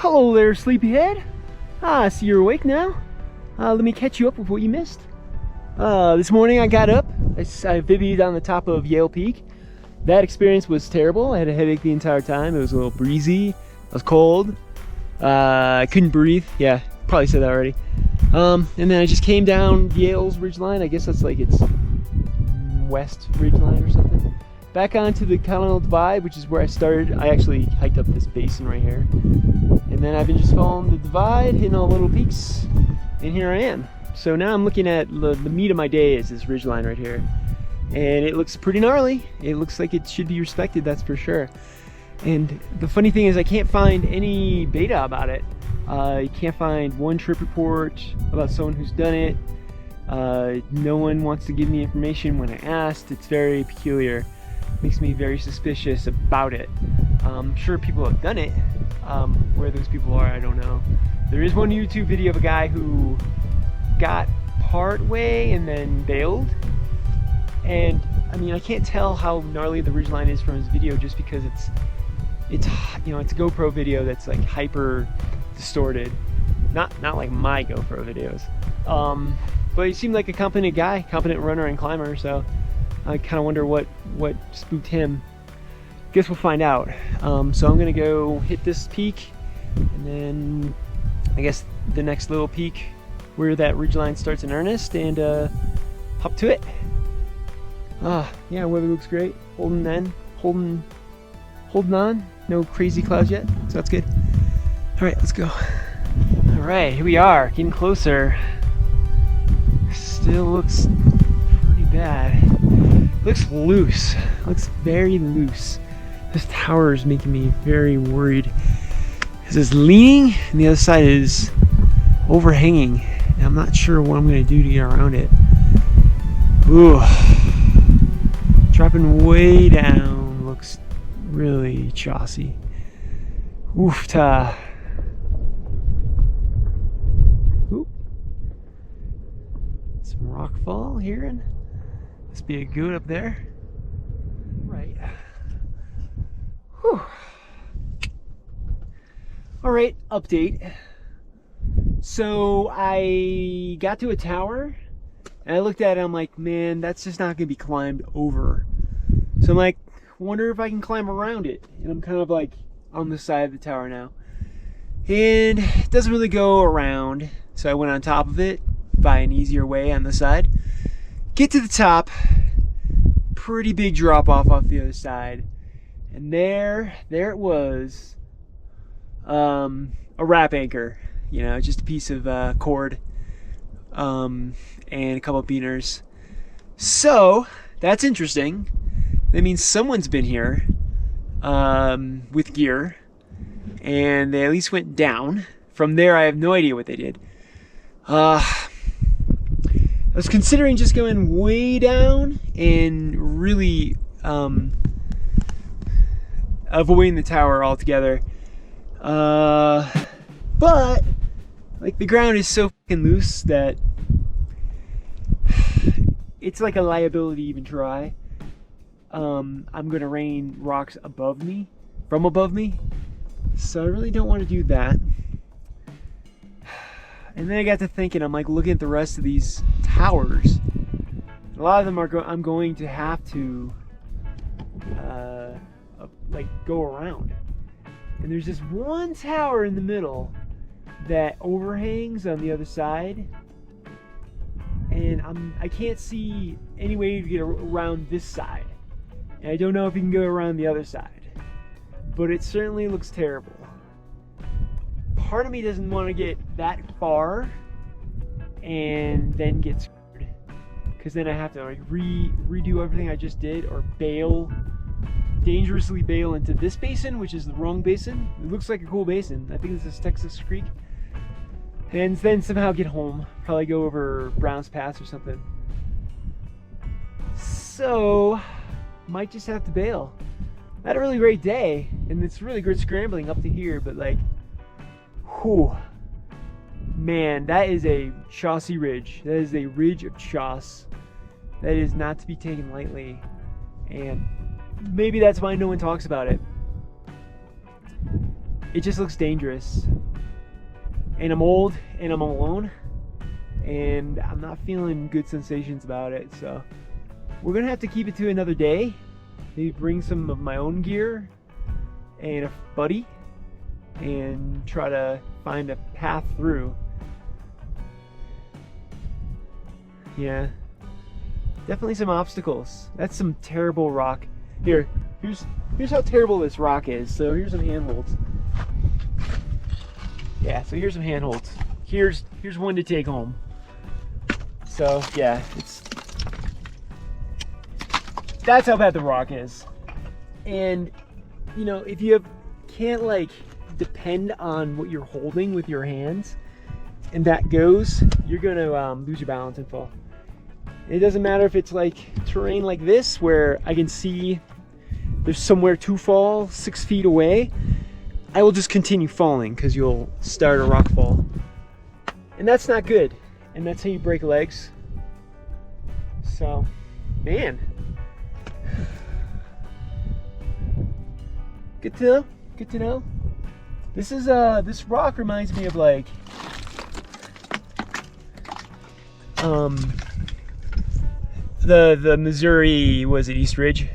hello there, sleepyhead. I see you're awake now. Let me catch you up with what you missed. This morning I got up. I bivvied on the top of Yale Peak. That experience was terrible. I had a headache the entire time. It was a little breezy. I was cold. I couldn't breathe. Yeah, probably said that already. And then I just came down Yale's ridgeline. I guess that's like its west ridgeline or something. Back onto the Continental Divide, which is where I started. I actually hiked up this basin right here. And then I've been just following the divide, hitting all the little peaks, and here I am. So now I'm looking at the meat of my day is this ridgeline right here. And it looks pretty gnarly. It looks like it should be respected, that's for sure. And the funny thing is I can't find any data about it. You can't find one trip report about someone who's done it. No one wants to give me information when I asked. It's very peculiar. Makes me very suspicious about it. I'm sure people have done it. Where those people are, I don't know. There is one YouTube video of a guy who got part way and then bailed. And I mean, I can't tell how gnarly the ridgeline is from his video just because it's you know, it's a GoPro video that's like hyper distorted. Not like my GoPro videos. But he seemed like a competent guy, competent runner and climber, so I kind of wonder what spooked him. Guess we'll find out. So I'm gonna go hit this peak, and then I guess the next little peak where that ridgeline starts in earnest, and hop to it. Yeah, weather looks great. Holding on. No crazy clouds yet, so that's good. All right, let's go. All right, here we are, getting closer. Still looks pretty bad. Looks loose. Looks very loose. This tower is making me very worried because it's leaning and the other side is overhanging. And I'm not sure what I'm going to do to get around it. Ooh. Dropping way down looks really chossy. Oof-ta. Oop. Some rockfall here, and must be a good up there. Right. Whew. All right, update. So I got to a tower and I looked at it, I'm like, man, that's just not gonna be climbed over. So I'm like, wonder if I can climb around it. And I'm kind of like on the side of the tower now. And it doesn't really go around. So I went on top of it by an easier way on the side. Get to the top, pretty big drop off the other side. And there it was, a wrap anchor, you know, just a piece of cord, and a couple of beaners. So that's interesting. That means someone's been here with gear, and they at least went down. From there, I have no idea what they did. I was considering just going way down and really avoiding the tower altogether. But like the ground is so fucking loose that it's like a liability to even try. I'm gonna rain rocks from above me, so I really don't want to do that. And then I got to thinking, I'm like looking at the rest of these towers. A lot of them are I'm going to have to like go around. And there's this one tower in the middle that overhangs on the other side, and I can't see any way to get around this side, and I don't know if you can go around the other side, but it certainly looks terrible. Part of me doesn't want to get that far and then get screwed, because then I have to like redo everything I just did, or dangerously bail into this basin, which is the wrong basin. It looks like a cool basin. I think this is Texas Creek. And then somehow get home. Probably go over Brown's Pass or something. So, might just have to bail. I had a really great day, and it's really good scrambling up to here, but like, whew. Man, that is a chossy ridge. That is a ridge of choss. That is not to be taken lightly. And maybe that's why no one talks about it. it just looks dangerous. And I'm old and I'm alone and I'm not feeling good sensations about it. So we're gonna have to keep it to another day. Maybe bring some of my own gear and a buddy and try to find a path through. Yeah, definitely some obstacles. That's some terrible rock. Here's how terrible this rock is. So here's some handholds. Yeah, so here's some handholds. Here's one to take home. So yeah, that's how bad the rock is. And you know, if you can't like depend on what you're holding with your hands, and that goes, you're gonna lose your balance and fall. It doesn't matter if it's like terrain like this where I can see there's somewhere to fall 6 feet away. I will just continue falling because you'll start a rock fall. And that's not good. And that's how you break legs. So, man. Good to know. Good to know. This is this rock reminds me of like the Missouri, was it East Ridge?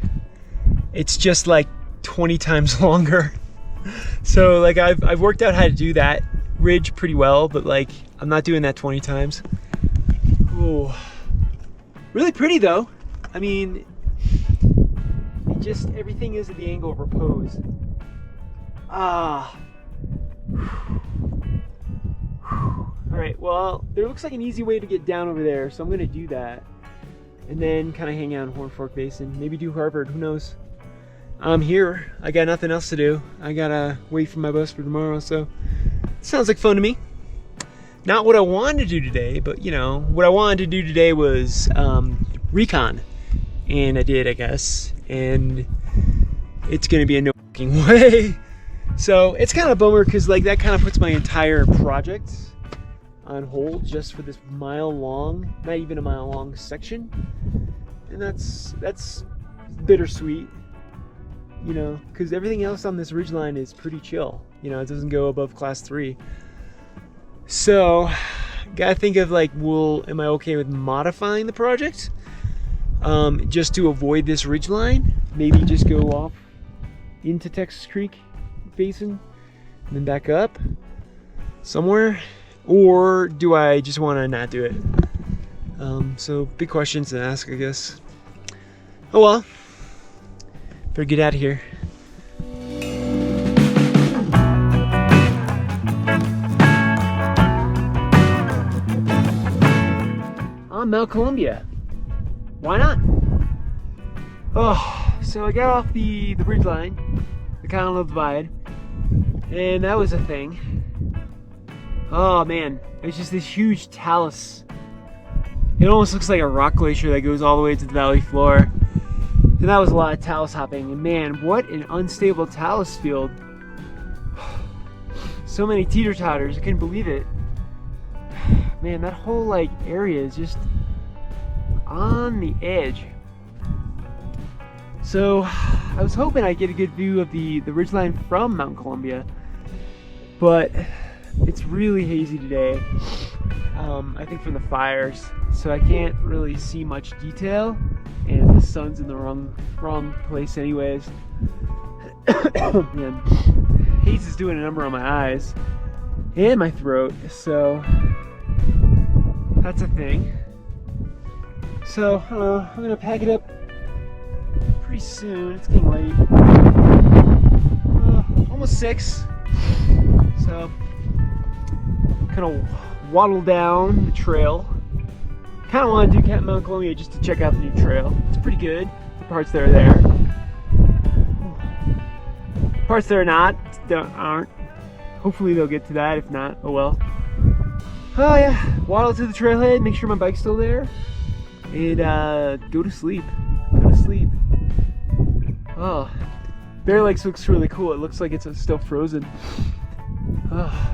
It's just like 20 times longer. So like I've worked out how to do that ridge pretty well, but like I'm not doing that 20 times. Ooh. Really pretty though. I mean, it just, everything is at the angle of repose. Ah. Alright, well, there looks like an easy way to get down over there, so I'm gonna do that. And then kind of hang out in Horn Fork Basin. Maybe do Harvard, who knows? I'm here. I got nothing else to do. I gotta wait for my bus for tomorrow, so sounds like fun to me. Not what I wanted to do today, but you know, what I wanted to do today was recon. And I did, I guess. And it's gonna be a no fucking way. So it's kind of a bummer because like that kind of puts my entire project on hold just for this mile long, not even a mile long section. And that's bittersweet, you know, because everything else on this ridgeline is pretty chill. You know, it doesn't go above class 3. So gotta think of like, am I okay with modifying the project just to avoid this ridgeline? Maybe just go off into Texas Creek Basin and then back up somewhere, or do I just want to not do it? So big questions to ask, I guess. Oh well, better get out of here. On Mount Columbia, why not? Oh, so I got off the ridgeline, the Continental Divide, and that was a thing. Oh man, it's just this huge talus. It almost looks like a rock glacier that goes all the way to the valley floor. And that was a lot of talus hopping, and man, what an unstable talus field. So many teeter-totters, I couldn't believe it. Man, that whole like area is just on the edge. So I was hoping I'd get a good view of the ridgeline from Mount Columbia, but it's really hazy today. I think from the fires, so I can't really see much detail, and the sun's in the wrong place anyways. Man, haze is doing a number on my eyes and my throat, so that's a thing. So I'm gonna pack it up pretty soon. It's getting late. Almost 6. So kind of waddle down the trail. Kind of want to do Mount Columbia just to check out the new trail. It's pretty good. The parts that are there. Parts that are not aren't. Hopefully they'll get to that. If not, oh well. Oh yeah, waddle to the trailhead. Make sure my bike's still there, and go to sleep. Go to sleep. Oh, Bear Lakes looks really cool. It looks like it's still frozen. Oh.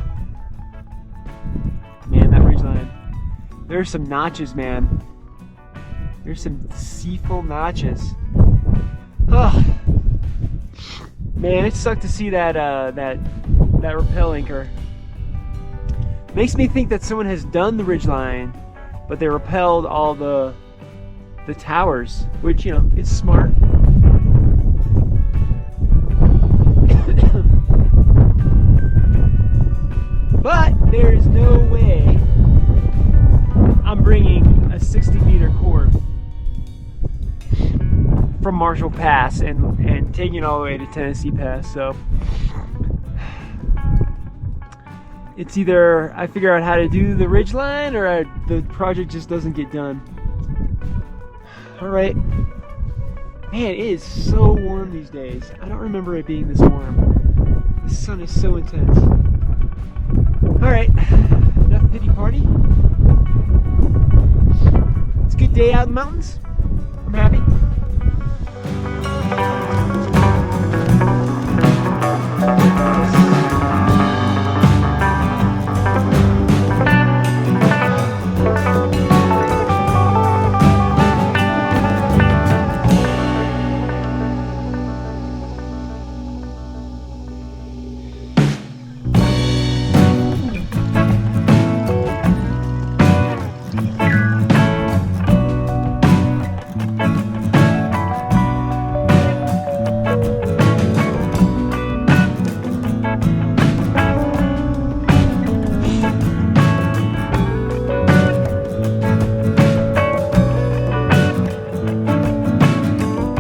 Man, that ridgeline. There's some notches, man. There's some seaful notches. Oh. Man, it sucked to see that that rappel anchor. Makes me think that someone has done the ridgeline, but they rappelled all the towers, which, you know, is smart. But there is no way I'm bringing a 60-meter cord from Marshall Pass and taking it all the way to Tennessee Pass. So it's either I figure out how to do the ridgeline or the project just doesn't get done. All right. Man, it is so warm these days. I don't remember it being this warm. The sun is so intense. All right, enough pity party. It's a good day out in the mountains. I'm happy.